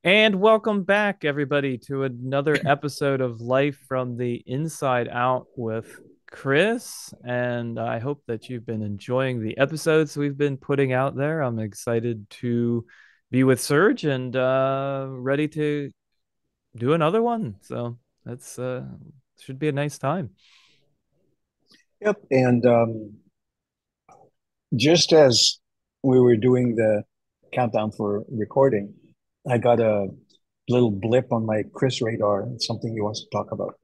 And welcome back, everybody, to another episode of Life from the Inside Out with Kris. And I hope that you've been enjoying the episodes we've been putting out there. I'm excited to be with Serge and ready to do another one. So that's should be a nice time. Yep. And just as we were doing the countdown for recording, I got a little blip on my Chris radar. It's something he wants to talk about.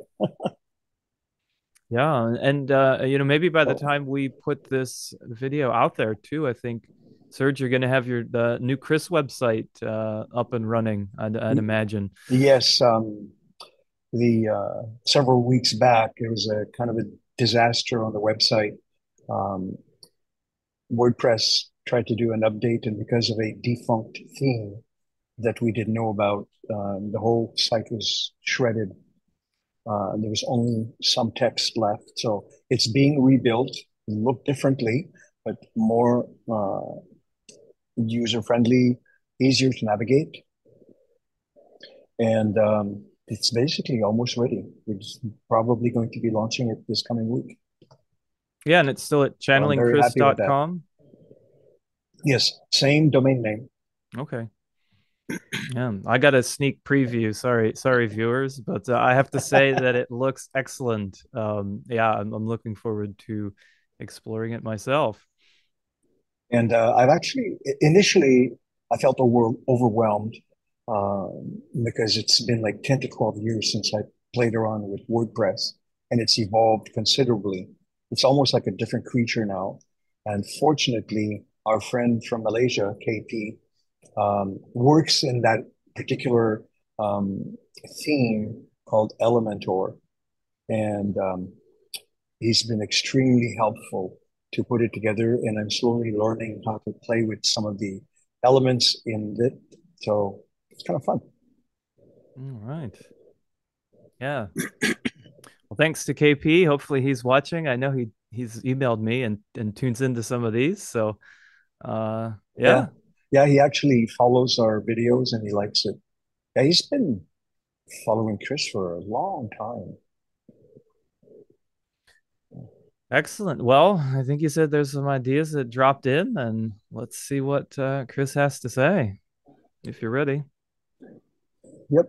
Yeah, and maybe by the Oh, time we put this video out there too, I think Serge, you're going to have the new Chris website up and running. I'd y- imagine. yes. The Several weeks back, it was a kind of a disaster on the website. Um, WordPress tried to do an update, and because of a defunct theme that we didn't know about, the whole site was shredded. There was only some text left. So it's being rebuilt, look differently, but more user friendly, easier to navigate. And it's basically almost ready. We're probably going to be launching it this coming week. Yeah, and it's still at So I'm very happy with that. channelingchris.com. Yes, same domain name. Okay. Yeah, I got a sneak preview. Sorry, viewers, but I have to say that it looks excellent. Yeah, I'm looking forward to exploring it myself. And I've actually, initially, I felt overwhelmed because it's been like 10 to 12 years since I played around with WordPress and it's evolved considerably. It's almost like a different creature now. And fortunately, our friend from Malaysia, KP, works in that particular um, theme called Elementor. And he's been extremely helpful to put it together. And I'm slowly learning how to play with some of the elements in it. So it's kind of fun. All right. Yeah. Well, thanks to KP. Hopefully he's watching. I know he's emailed me and tunes into some of these. So Yeah. yeah. Yeah. He actually follows our videos and he likes it. Yeah. He's been following Chris for a long time. Excellent. Well, I think you said there's some ideas that dropped in, and let's see what Kris has to say, if you're ready. Yep.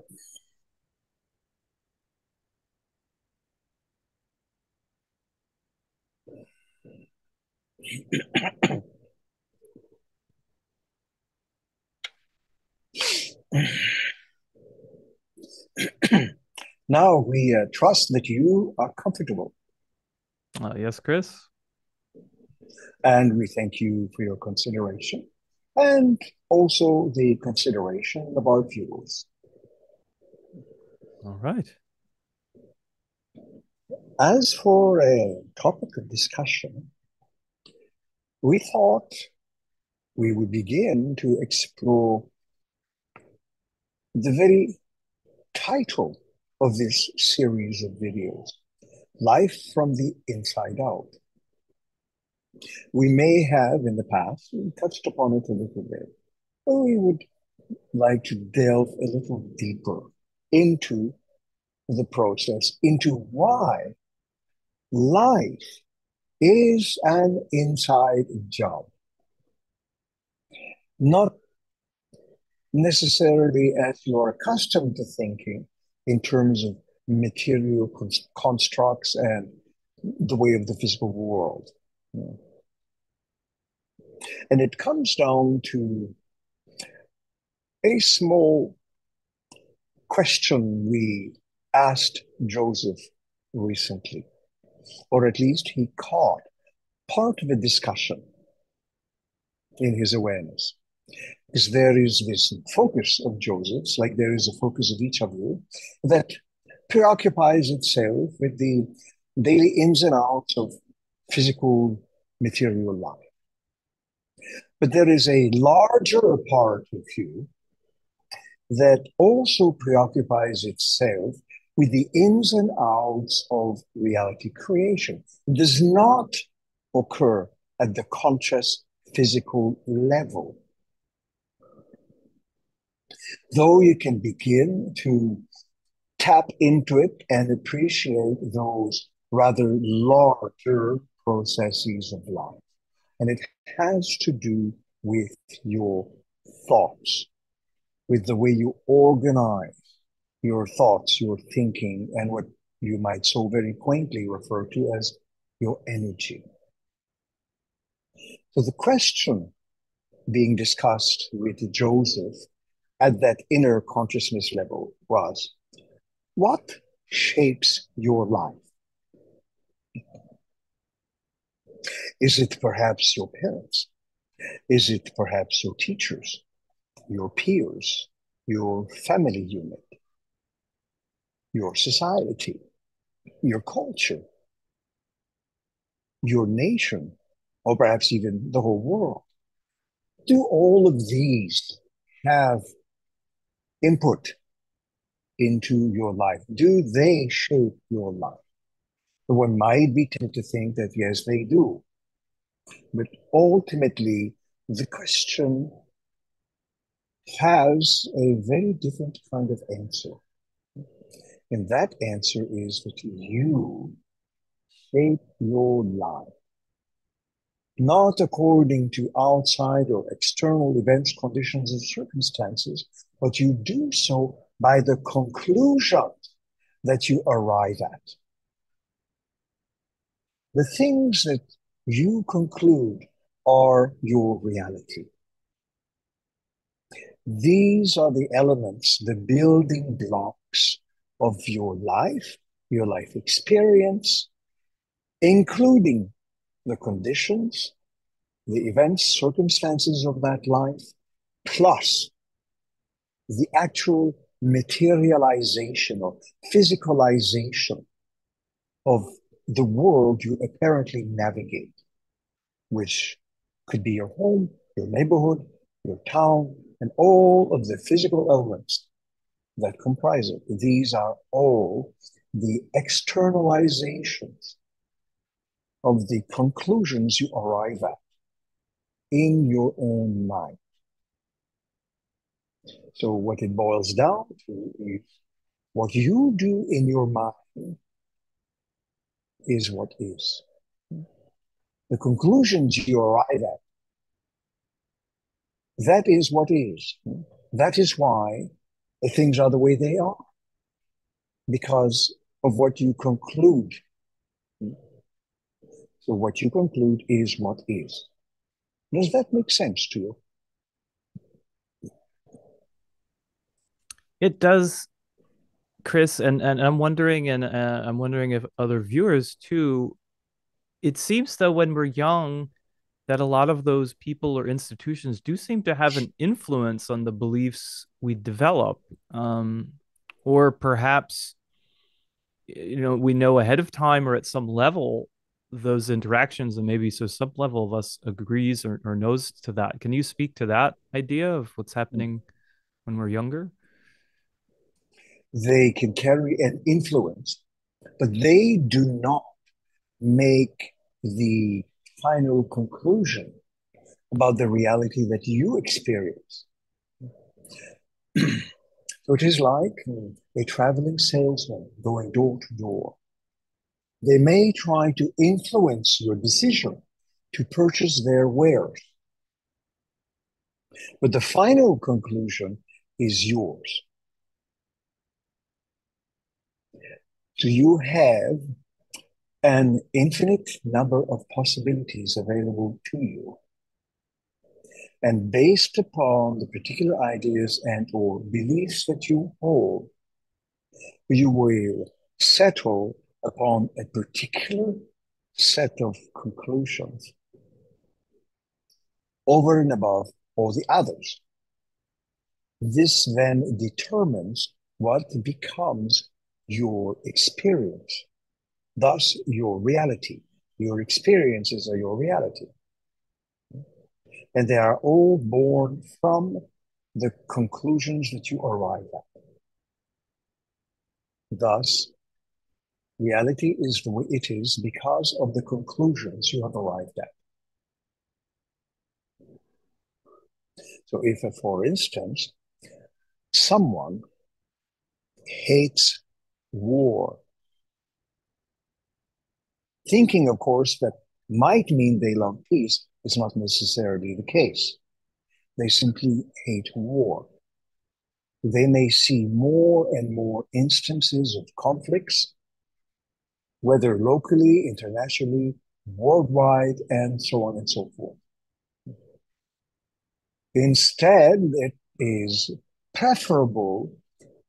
Now we trust that you are comfortable Yes, Kris. and we thank you for your consideration and also the consideration of our viewers. All right. As for a topic of discussion, we thought we would begin to explore the very title of this series of videos, Life from the Inside Out. We may have in the past touched upon it a little bit, but we would like to delve a little deeper into the process, into why life is an inside job. Not necessarily as you're accustomed to thinking in terms of material constructs and the way of the physical world. And it comes down to a small question we asked Joseph recently, or at least he caught part of a discussion in his awareness. Because there is this focus of Joseph's, like there is a focus of each of you, that preoccupies itself with the daily ins and outs of physical material life. But there is a larger part of you that also preoccupies itself with the ins and outs of reality creation. It does not occur at the conscious physical level. though you can begin to tap into it and appreciate those rather larger processes of life. And it has to do with your thoughts, with the way you organize your thoughts, your thinking, and what you might so very quaintly refer to as your energy. So the question being discussed with Joseph at that inner consciousness level was, what shapes your life? Is it perhaps your parents? Is it perhaps your teachers, your peers, your family unit, your society, your culture, your nation, or perhaps even the whole world? Do all of these have input into your life? Do they shape your life? One might be tempted to think that yes, they do. But ultimately, the question has a very different kind of answer. And that answer is that you shape your life, not according to outside or external events, conditions, and circumstances, but you do so by the conclusions that you arrive at. The things that you conclude are your reality. These are the elements, the building blocks of your life experience, including the conditions, the events, circumstances of that life, plus the actual materialization or physicalization of the world you apparently navigate, which could be your home, your neighborhood, your town, and all of the physical elements that comprise it. These are all the externalizations of the conclusions you arrive at in your own mind. So what it boils down to is what you do in your mind is what is. The conclusions you arrive at, that is what is. That is why things are the way they are, because of what you conclude. So what you conclude is what is. Does that make sense to you? It does, Kris, and I'm wondering if other viewers too. It seems though when we're young that a lot of those people or institutions do seem to have an influence on the beliefs we develop, um, or perhaps we know ahead of time or at some level those interactions, and maybe so some level of us agrees or knows to that. Can you speak to that idea of what's happening when we're younger? They can carry an influence, but they do not make the final conclusion about the reality that you experience. So it is like a traveling salesman going door to door. They may try to influence your decision to purchase their wares, but the final conclusion is yours. So you have an infinite number of possibilities available to you. And based upon the particular ideas and or beliefs that you hold, you will settle upon a particular set of conclusions over and above all the others. This then determines what becomes your experience, thus your reality. Your experiences are your reality. And they are all born from the conclusions that you arrive at. Thus, reality is the way it is because of the conclusions you have arrived at. So if, for instance, someone hates war, thinking, of course, that might mean they love peace is not necessarily the case. They simply hate war. They may see more and more instances of conflicts, whether locally, internationally, worldwide, and so on and so forth. Instead, it is preferable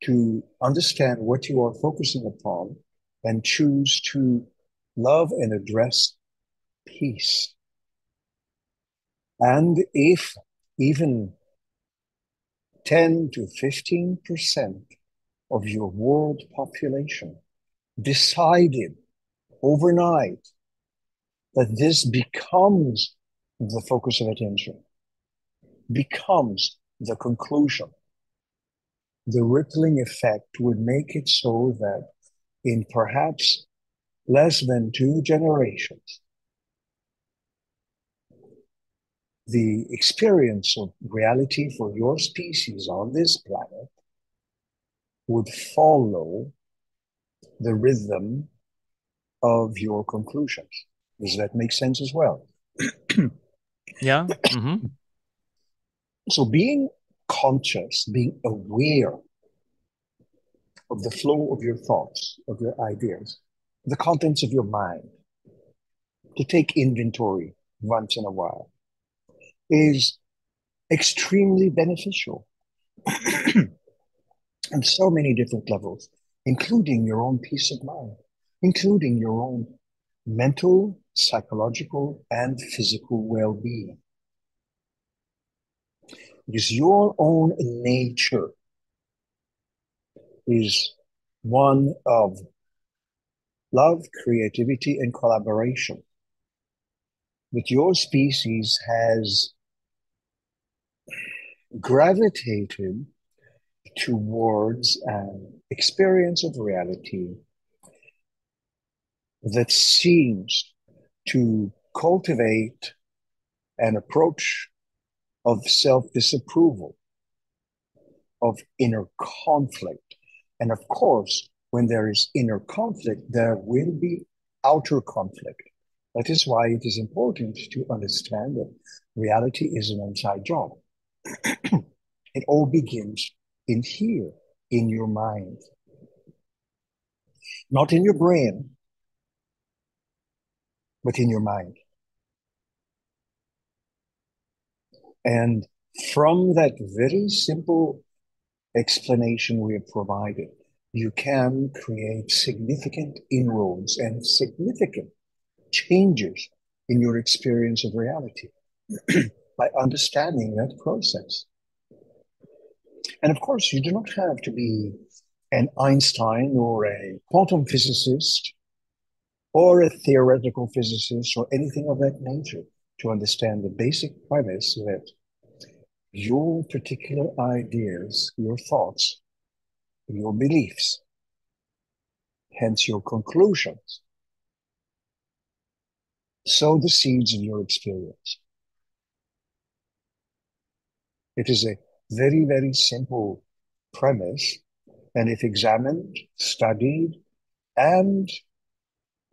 to understand what you are focusing upon and choose to love and address peace. And if even 10 to 15% of your world population decided overnight that this becomes the focus of attention, becomes the conclusion, the rippling effect would make it so that in perhaps less than 2 generations, the experience of reality for your species on this planet would follow the rhythm of your conclusions. Does that make sense as well? Yeah. Mm-hmm. So being conscious, being aware of the flow of your thoughts, of your ideas, the contents of your mind, to take inventory once in a while, is extremely beneficial on so many different levels, including your own peace of mind, including your own mental, psychological, and physical well-being. Because your own nature is one of love, creativity, and collaboration. That your species has gravitated towards an experience of reality that seems to cultivate an approach of self-disapproval, of inner conflict. And of course, when there is inner conflict, there will be outer conflict. That is why it is important to understand that reality is an inside job. It all begins in here, in your mind, not in your brain, but in your mind. And from that very simple explanation we have provided, you can create significant inroads and significant changes in your experience of reality by understanding that process. And of course, you do not have to be an Einstein or a quantum physicist or a theoretical physicist or anything of that nature to understand the basic premise that your particular ideas, your thoughts, your beliefs, hence your conclusions, sow the seeds of your experience. It is a very, very simple premise, and if examined, studied, and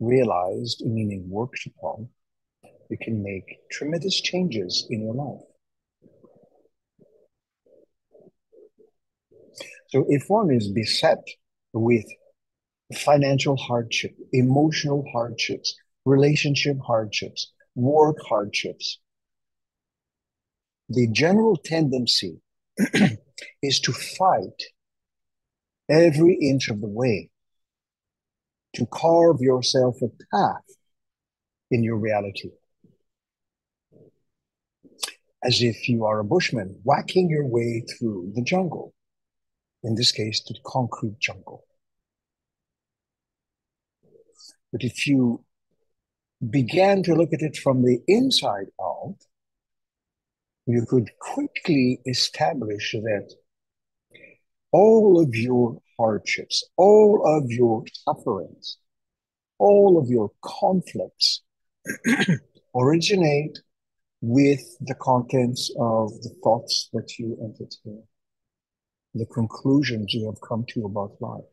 realized, meaning worked upon, it can make tremendous changes in your life. So if one is beset with financial hardship, emotional hardships, relationship hardships, work hardships, the general tendency is to fight every inch of the way to carve yourself a path in your reality. As if you are a bushman whacking your way through the jungle, in this case, the concrete jungle. But if you began to look at it from the inside out, you could quickly establish that all of your hardships, all of your sufferings, all of your conflicts originate with the contents of the thoughts that you entertain. the conclusions you have come to about life.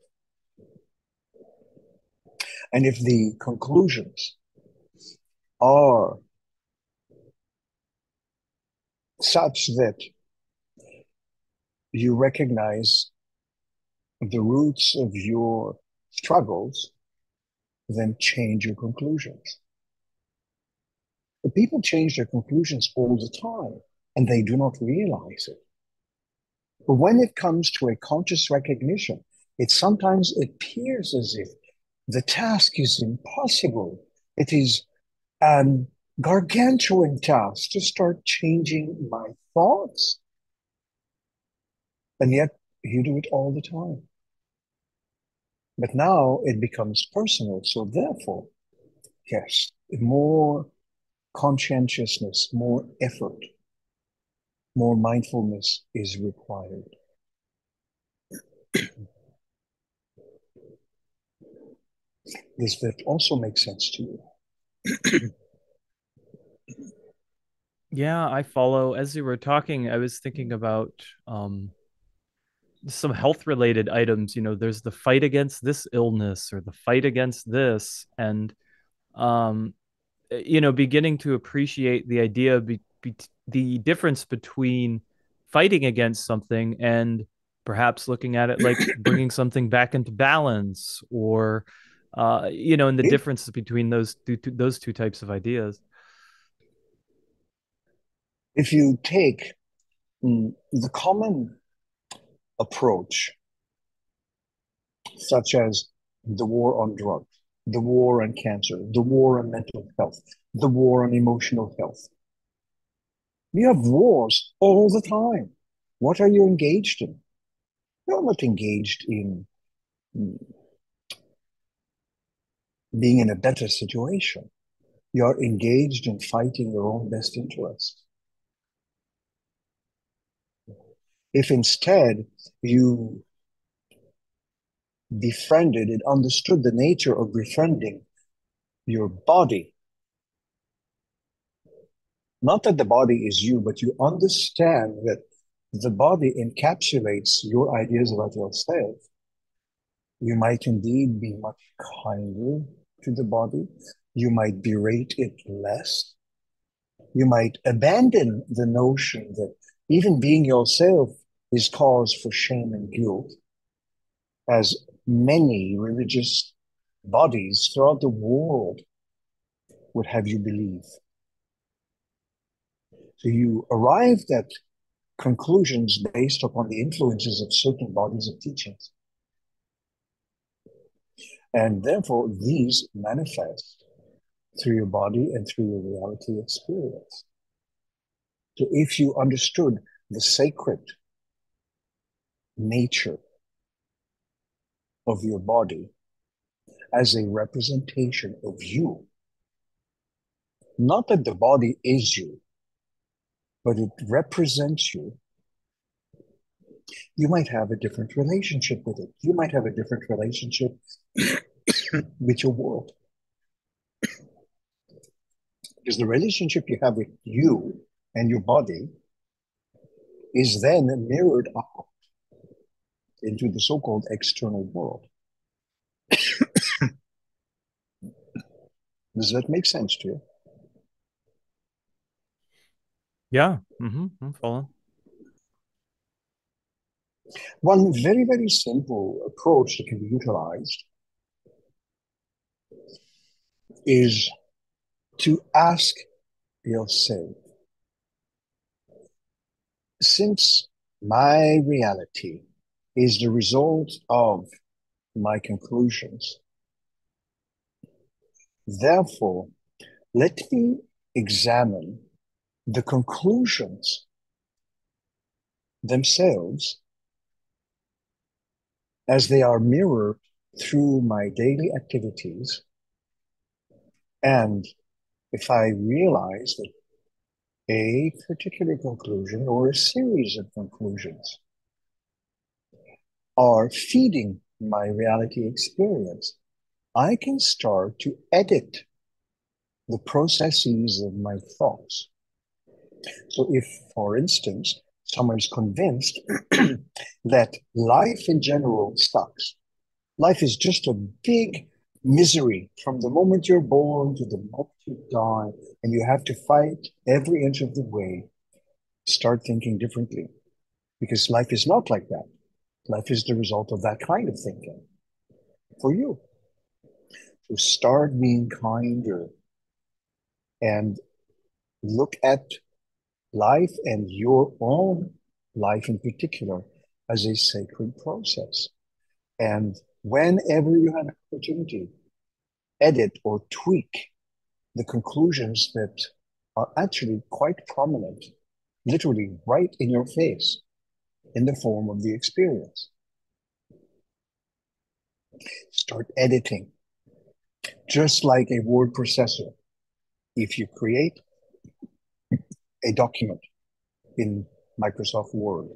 And if the conclusions are such that you recognize the roots of your struggles, then change your conclusions. But people change their conclusions all the time, and they do not realize it. But when it comes to a conscious recognition, it sometimes appears as if the task is impossible. It is an gargantuan task to start changing my thoughts. And yet you do it all the time. But now it becomes personal. So therefore, yes, more conscientiousness, more effort, more mindfulness is required. Does that also make sense to you? Yeah, I follow. As you were talking, I was thinking about some health related items. There's the fight against this illness or the fight against this, and um, beginning to appreciate the idea the difference between fighting against something and perhaps looking at it like bringing something back into balance, or and the If, difference between those two types of ideas. if you take the common approach, such as the war on drugs, the war on cancer, the war on mental health, the war on emotional health, you have wars all the time. What are you engaged in? You're not engaged in mm, being in a better situation. You're engaged in fighting your own best interest. If instead you befriended and understood the nature of befriending your body, not that the body is you, but you understand that the body encapsulates your ideas about yourself, you might indeed be much kinder to the body. You might berate it less. You might abandon the notion that even being yourself is cause for shame and guilt, as many religious bodies throughout the world would have you believe. So you arrived at conclusions based upon the influences of certain bodies of teachings. And therefore, these manifest through your body and through your reality experience. So if you understood the sacred nature of your body as a representation of you, not that the body is you, but it represents you, you might have a different relationship with it. You might have a different relationship with your world. Because the relationship you have with you and your body is then mirrored out into the so-called external world. Does that make sense to you? Yeah, I'm following. One very, very simple approach that can be utilized is to ask yourself, since my reality is the result of my conclusions, therefore, let me examine the conclusions themselves as they are mirrored through my daily activities. And if I realize that a particular conclusion or a series of conclusions are feeding my reality experience, I can start to edit the processes of my thoughts. So if, for instance, Someone is convinced that life in general sucks. Life is just a big misery from the moment you're born to the moment you die, and you have to fight every inch of the way. Start thinking differently because life is not like that. Life is the result of that kind of thinking for you. So start being kinder and look at life and your own life in particular as a sacred process. And whenever you have an opportunity, edit or tweak the conclusions that are actually quite prominent, literally right in your face, in the form of the experience. Start editing, just like a word processor. If you create a document in Microsoft Word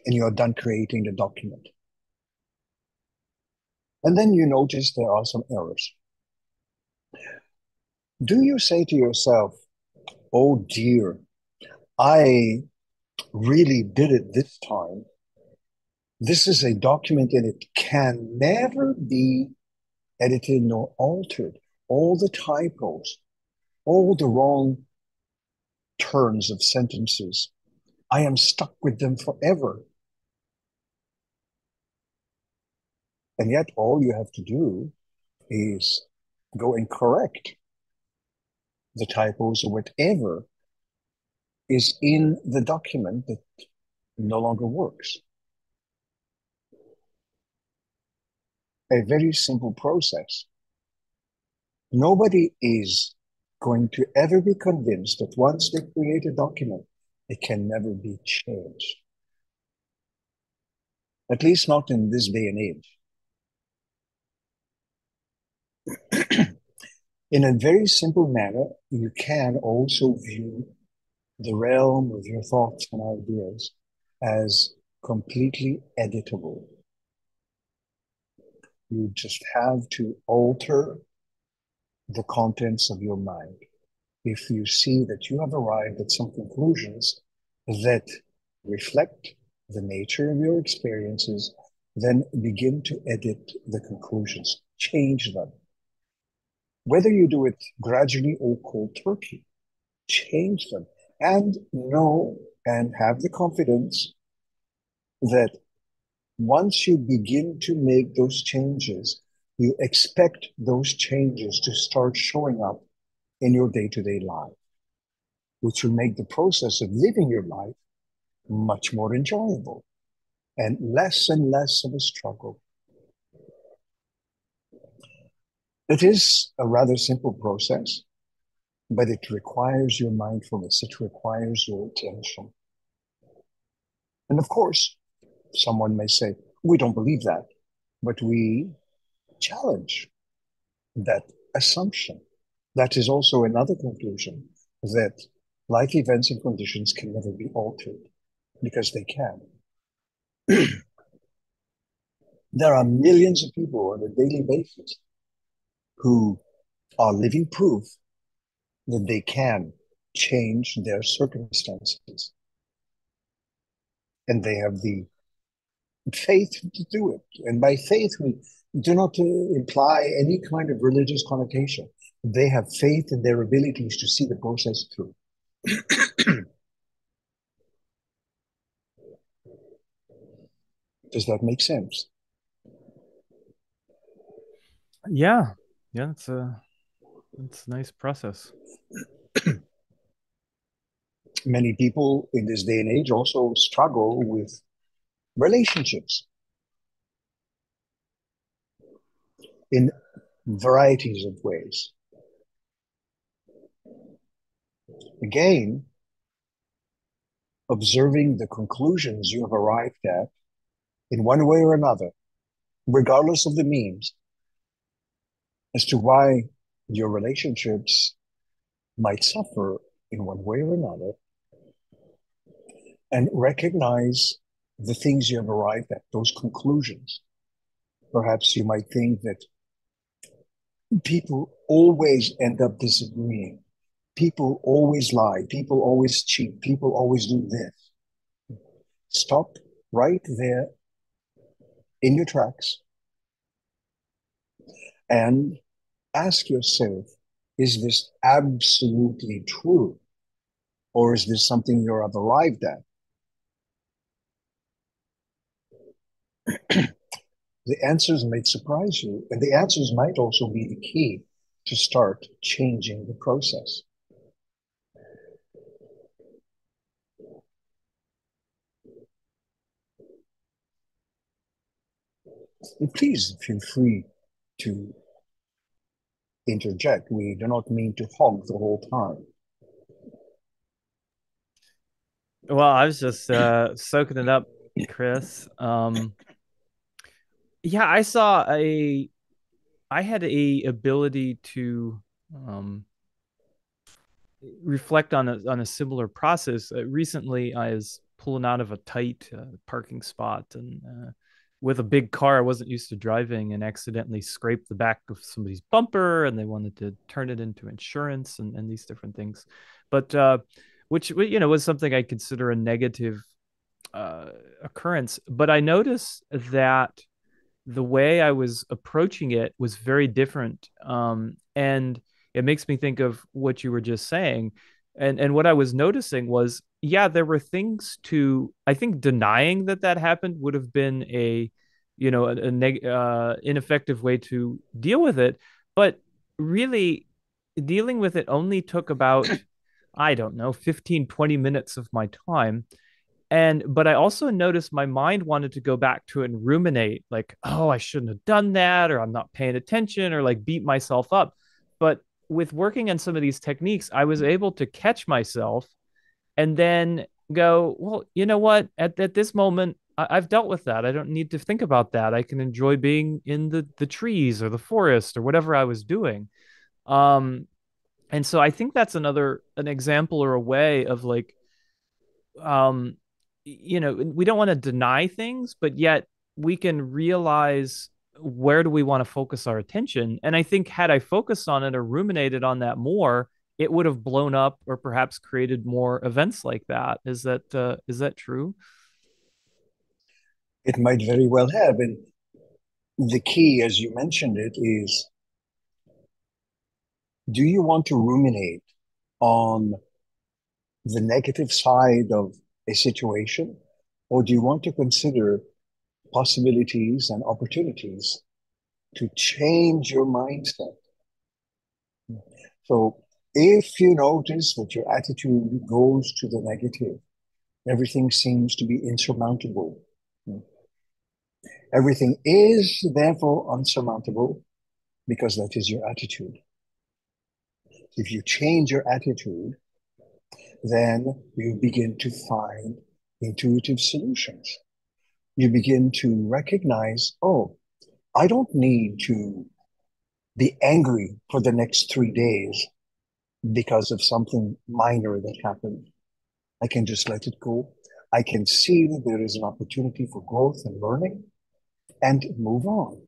and you are done creating the document, and then you notice there are some errors, do you say to yourself, oh dear, I really did it this time? This is a document and it can never be edited nor altered. All the typos, all the wrong turns of sentences, I am stuck with them forever. And yet all you have to do is go and correct the typos or whatever is in the document that no longer works. A very simple process. Nobody is going to ever be convinced that once they create a document, it can never be changed. At least not in this day and age. In a very simple manner, you can also view the realm of your thoughts and ideas as completely editable. You just have to alter the contents of your mind. If you see that you have arrived at some conclusions that reflect the nature of your experiences, then begin to edit the conclusions, change them. Whether you do it gradually or cold turkey, change them and know and have the confidence that once you begin to make those changes, you expect those changes to start showing up in your day-to-day life, which will make the process of living your life much more enjoyable and less of a struggle. It is a rather simple process, but it requires your mindfulness. It requires your attention. And of course, someone may say, we don't believe that, but we challenge that assumption. That is also another conclusion, that life events and conditions can never be altered, because they can. There are millions of people on a daily basis who are living proof that they can change their circumstances. And they have the faith to do it. And by faith, we do not imply any kind of religious connotation. They have faith in their abilities to see the process through. Does that make sense? Yeah. Yeah, it's a nice process. Many people in this day and age also struggle with relationships in varieties of ways. Again, observing the conclusions you have arrived at in one way or another, regardless of the means, as to why your relationships might suffer in one way or another, and recognize the things you have arrived at, those conclusions. Perhaps you might think that people always end up disagreeing. People always lie. People always cheat. People always do this. Stop right there in your tracks and ask yourself, is this absolutely true? Or is this something you have arrived at? The answers might surprise you, and the answers might also be the key to start changing the process. And please feel free to interject. We do not mean to hog the whole time. Well, I was just soaking it up, Kris. Yeah, I had a ability to um reflect on a similar process. Recently, I was pulling out of a tight parking spot and with a big car I wasn't used to driving and accidentally scraped the back of somebody's bumper and they wanted to turn it into insurance and these different things. But which was something I consider a negative uh, occurrence. But I noticed that the way I was approaching it was very different. And it makes me think of what you were just saying. And what I was noticing was, yeah, there were things to, I think denying that that happened would have been ineffective way to deal with it. But really dealing with it only took about, I don't know, 15, 20 minutes of my time. But I also noticed my mind wanted to go back to it and ruminate, like, oh, I shouldn't have done that, or I'm not paying attention, or like beat myself up. But with working on some of these techniques, I was able to catch myself and then go, well, you know what? At this moment, I've dealt with that. I don't need to think about that. I can enjoy being in the trees or the forest or whatever I was doing. Um, and so I think that's an example or a way of like um we don't want to deny things, but yet we can realize where do we want to focus our attention. And I think had I focused on it or ruminated on that more, it would have blown up or perhaps created more events like that. Is that true? It might very well have. And the key, as you mentioned it, is do you want to ruminate on the negative side of a situation, or do you want to consider possibilities and opportunities to change your mindset? So, if you notice that your attitude goes to the negative, everything seems to be insurmountable. Everything is therefore unsurmountable because that is your attitude. If you change your attitude, then you begin to find intuitive solutions. You begin to recognize, oh, I don't need to be angry for the next 3 days because of something minor that happened. I can just let it go. I can see that there is an opportunity for growth and learning and move on.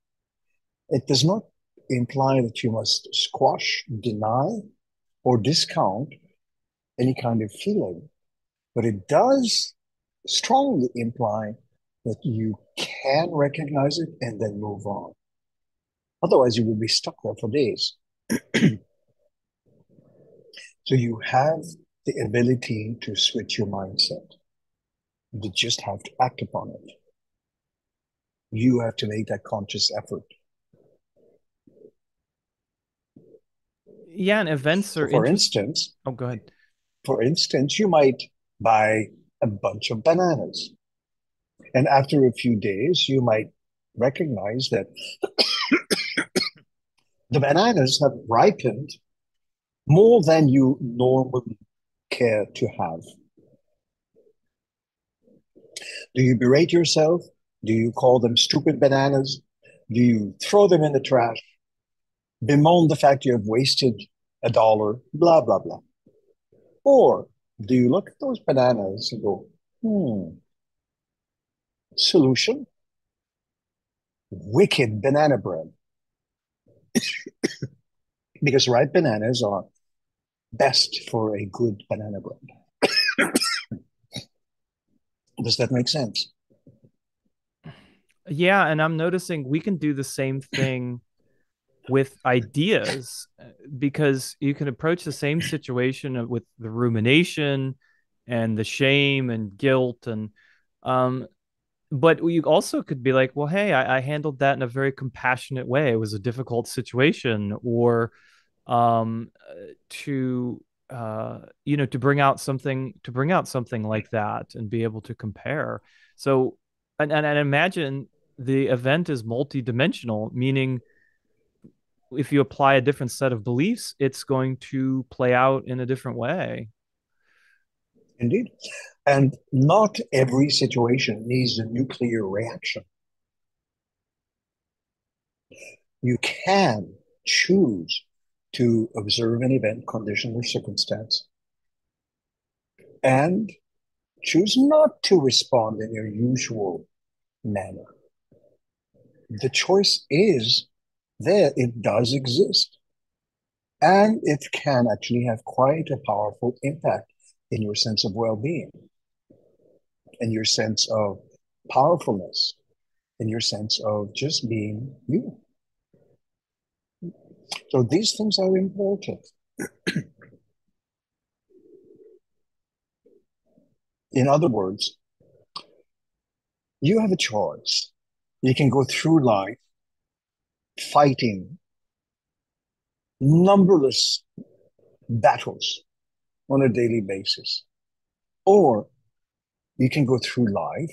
It does not imply that you must squash, deny, or discount any kind of feeling, but it does strongly imply that you can recognize it and then move on. Otherwise, you will be stuck there for days. So you have the ability to switch your mindset. You just have to act upon it. You have to make that conscious effort. Yeah, and events So are interesting. Oh, go ahead. for instance, you might buy a bunch of bananas. And after a few days, you might recognize that the bananas have ripened more than you normally care to have. Do you berate yourself? Do you call them stupid bananas? Do you throw them in the trash? Bemoan the fact you have wasted $1, blah, blah, blah. Or do you look at those bananas and go, solution? Wicked banana bread. Because ripe bananas are best for a good banana bread. Does that make sense? Yeah, and I'm noticing we can do the same thing with ideas because you can approach the same situation with the rumination and the shame and guilt and um but you also could be like, well, hey, I handled that in a very compassionate way. It was a difficult situation, or to to bring out something like that and be able to compare. So and imagine the event is multidimensional, meaning if you apply a different set of beliefs, it's going to play out in a different way. Indeed. And not every situation needs a nuclear reaction. You can choose to observe an event, condition, or circumstance and choose not to respond in your usual manner. The choice is there, it does exist. And it can actually have quite a powerful impact in your sense of well being, in your sense of powerfulness, in your sense of just being you. So these things are important. In other words, you have a choice. You can go through life fighting numberless battles on a daily basis, or you can go through life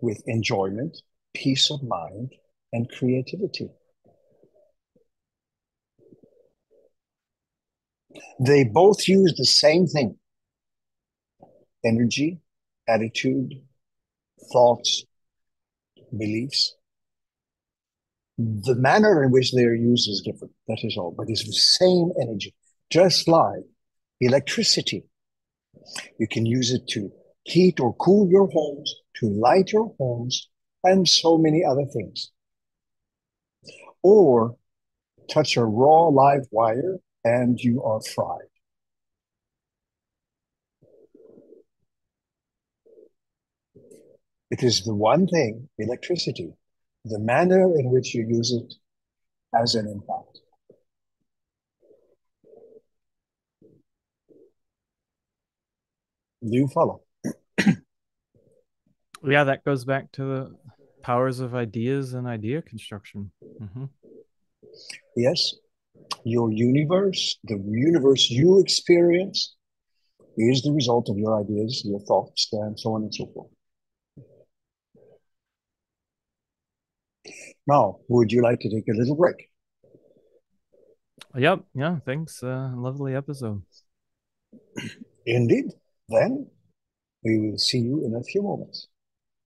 with enjoyment, peace of mind, and creativity. They both use the same thing: energy, attitude, thoughts, beliefs. The manner in which they're used is different, that is all, but it's the same energy. Just like electricity, you can use it to heat or cool your homes, to light your homes, and so many other things. Or touch a raw live wire and you are fried. It is the one thing, electricity, the manner in which you use it has an impact. Do you follow? Yeah, that goes back to the powers of ideas and idea construction. Mm-hmm. Yes, your universe, the universe you experience, is the result of your ideas, your thoughts, and so on and so forth. Now, would you like to take a little break? Yep. Yeah. Thanks. Lovely episode. Indeed. Then we will see you in a few moments.